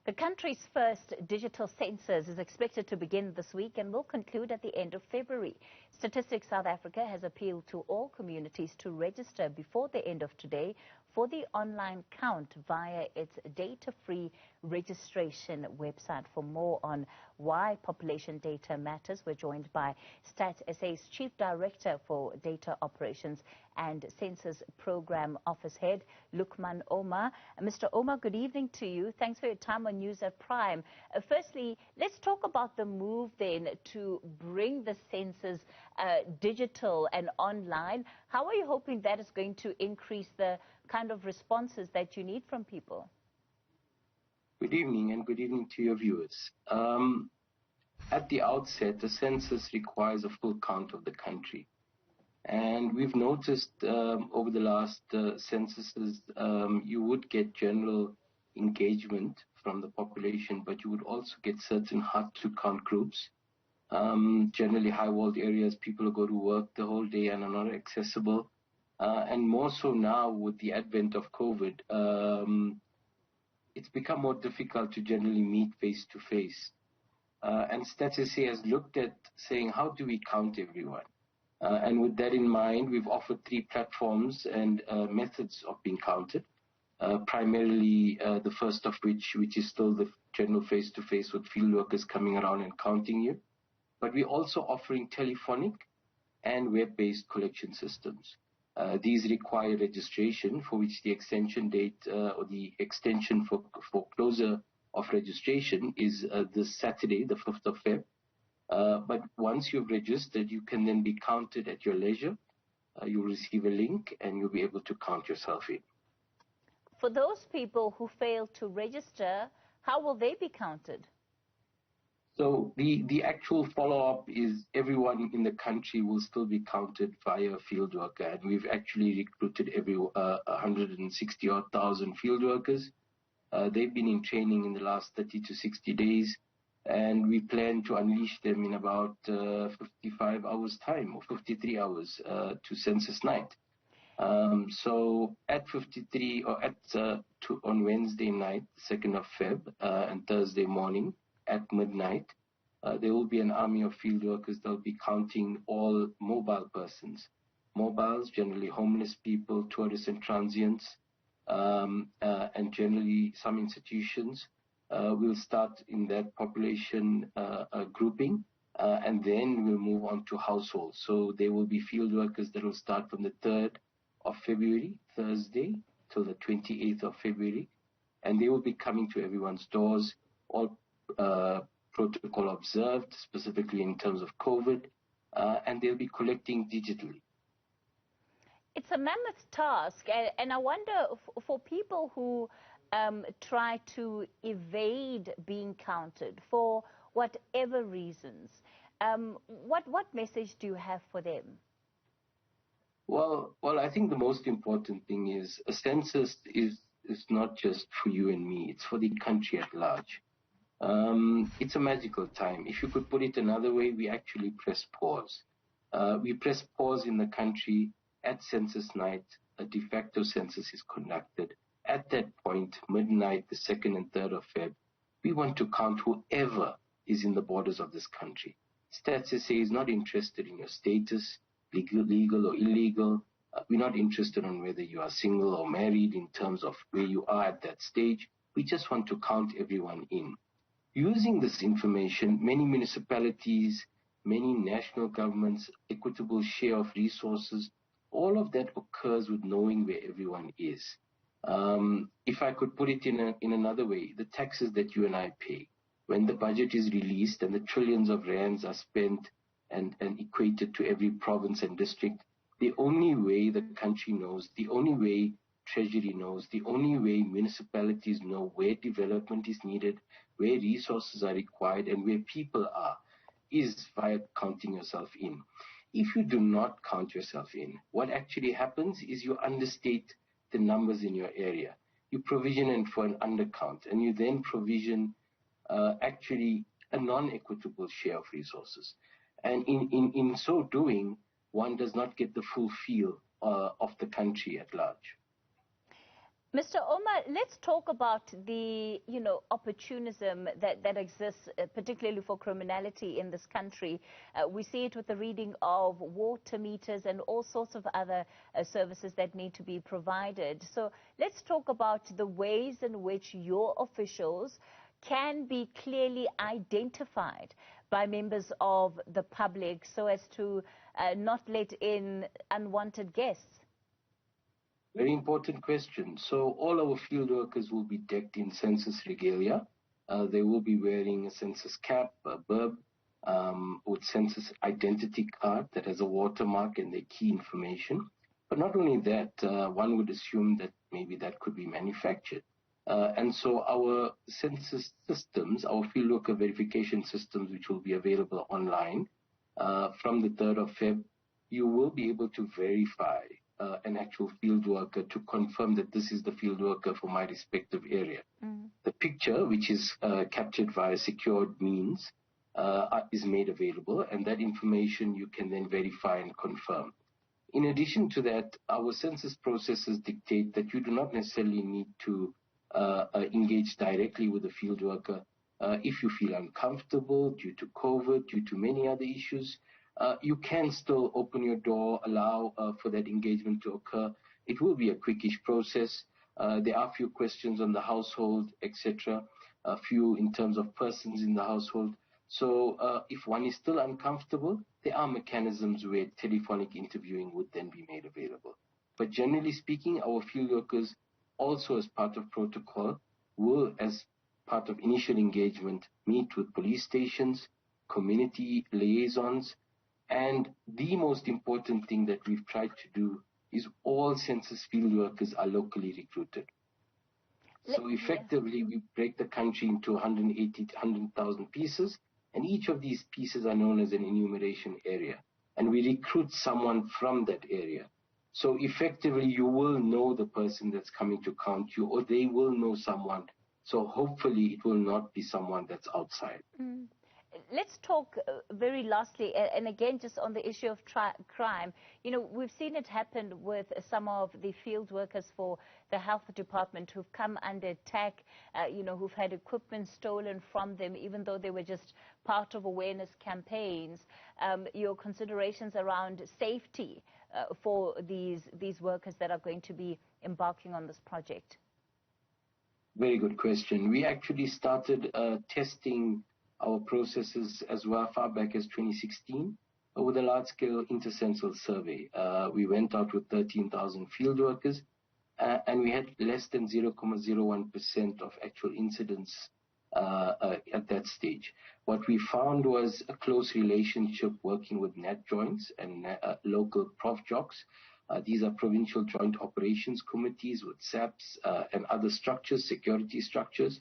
The country's first digital census is expected to begin this week and will conclude at the end of February. Statistics South Africa has appealed to all communities to register before the end of today for the online count via its data-free registration website. For more on why population data matters, we're joined by Stats SA's Chief Director for Data Operations and Census Program Office Head, Lukman Omar. Mr. Omar, good evening to you. Thanks for your time on News at Prime. Firstly, let's talk about the move then to bring the census digital and online. How are you hoping that is going to increase the kind of responses that you need from people? Good evening, and good evening to your viewers. At the outset, the census requires a full count of the country. And we've noticed over the last censuses, you would get general engagement from the population, but you would also get certain hard-to-count groups. Generally high-walled areas, people who go to work the whole day and are not accessible. And more so now with the advent of COVID, it's become more difficult to generally meet face-to-face. And Stats SA has looked at saying, how do we count everyone? And with that in mind, we've offered 3 platforms and methods of being counted. Primarily the first of which is still the general face-to-face with field workers coming around and counting you. But we're also offering telephonic and web-based collection systems. These require registration, for which the extension date or the extension for closure of registration is this Saturday, the 5th of Feb. But once you've registered, you can then be counted at your leisure. You'll receive a link and you'll be able to count yourself in. For those people who fail to register, how will they be counted? So the actual follow-up is everyone in the country will still be counted via a field worker. And we've actually recruited 160,000 field workers. They've been in training in the last 30 to 60 days. And we plan to unleash them in about 55 hours time or 53 hours to census night. So at 53 or on Wednesday night, 2nd of Feb, and Thursday morning at midnight, there will be an army of field workers that will be counting all mobile persons. Mobiles, generally homeless people, tourists and transients, and generally some institutions. We'll start in that population grouping, and then we'll move on to households. So there will be field workers that will start from the 3rd of February, Thursday, till the 28th of February, and they will be coming to everyone's doors, all protocol observed, specifically in terms of COVID, and they'll be collecting digitally. It's a mammoth task, and I wonder, for people who try to evade being counted for whatever reasons, what message do you have for them? Well, I think the most important thing is a census is not just for you and me, it's for the country at large. It's a magical time. If you could put it another way, we actually press pause. We press pause in the country at census night. A de facto census is conducted. At that point, midnight, the 2nd and 3rd of Feb, we want to count whoever is in the borders of this country. Stats SA is not interested in your status, legal or illegal. We're not interested in whether you are single or married in terms of where you are at that stage. We just want to count everyone in. Using this information, many municipalities, many national governments, equitable share of resources, all of that occurs with knowing where everyone is. If I could put it in another way, the taxes that you and I pay, when the budget is released and the trillions of rands are spent and equated to every province and district, the only way the country knows, the only way Treasury knows, the only way municipalities know where development is needed, where resources are required, and where people are, is via counting yourself in. If you do not count yourself in, what actually happens is you understate the numbers in your area. You provision for an undercount, and you then provision actually a non-equitable share of resources. And in so doing, one does not get the full feel of the country at large. Mr. Omar, let's talk about the, opportunism that exists, particularly for criminality in this country. We see it with the reading of water meters and all sorts of other services that need to be provided. So let's talk about the ways in which your officials can be clearly identified by members of the public so as to not let in unwanted guests. Very important question. So all our field workers will be decked in census regalia. They will be wearing a census cap, a burb, with census identity card that has a watermark and their key information. But not only that, one would assume that maybe that could be manufactured. And so our census systems, our field worker verification systems, which will be available online from the 3rd of Feb, you will be able to verify an actual field worker to confirm that this is the field worker for my respective area. The picture, which is captured via secured means, is made available, and that information you can then verify and confirm. In addition to that, our census processes dictate that you do not necessarily need to engage directly with the field worker. If you feel uncomfortable due to COVID, due to many other issues, you can still open your door, allow for that engagement to occur. It will be a quickish process. There are a few questions on the household, etc., a few in terms of persons in the household. So if one is still uncomfortable, there are mechanisms where telephonic interviewing would then be made available. But generally speaking, our field workers, also as part of protocol, will, as part of initial engagement, meet with police stations, community liaisons, and the most important thing that we've tried to do is all census field workers are locally recruited. So effectively, we break the country into 180 to 100,000 pieces, and each of these pieces are known as an enumeration area. And we recruit someone from that area. So effectively, you will know the person that's coming to count you, or they will know someone. So hopefully, it will not be someone that's outside. Let's talk very lastly, and again, just on the issue of crime. We've seen it happen with some of the field workers for the health department who've come under attack, who've had equipment stolen from them, even though they were just part of awareness campaigns. Your considerations around safety for these workers that are going to be embarking on this project? Very good question. We actually started testing our processes as well far back as 2016 with a large-scale intercensus survey. We went out with 13,000 field workers, and we had less than 0.01% of actual incidents at that stage. What we found was a close relationship working with net joints and local prof jocks. These are provincial joint operations committees with SAPs and other structures, security structures.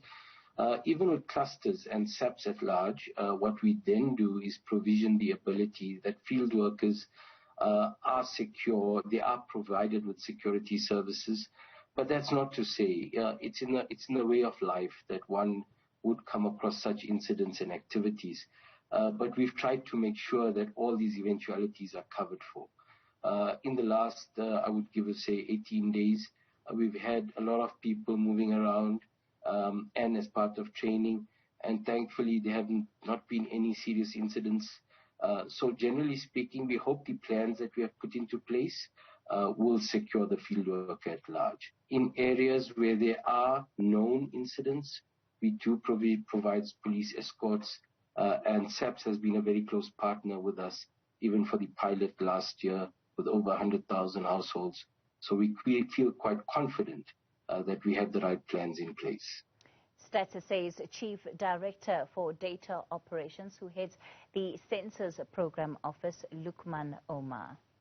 Even with clusters and SAPs at large, what we then do is provision the ability that field workers are secure, they are provided with security services. But that's not to say it's in the way of life that one would come across such incidents and activities. But we've tried to make sure that all these eventualities are covered for. In the last, I would give us say 18 days, we've had a lot of people moving around, and as part of training, and thankfully there have not been any serious incidents. So generally speaking, we hope the plans that we have put into place will secure the field work at large. In areas where there are known incidents, we do provide police escorts, and SAPS has been a very close partner with us, even for the pilot last year with over 100,000 households. So we feel quite confident that we have the right plans in place. Status says Chief Director for Data Operations, who heads the Census Program Office, Lukman Omar.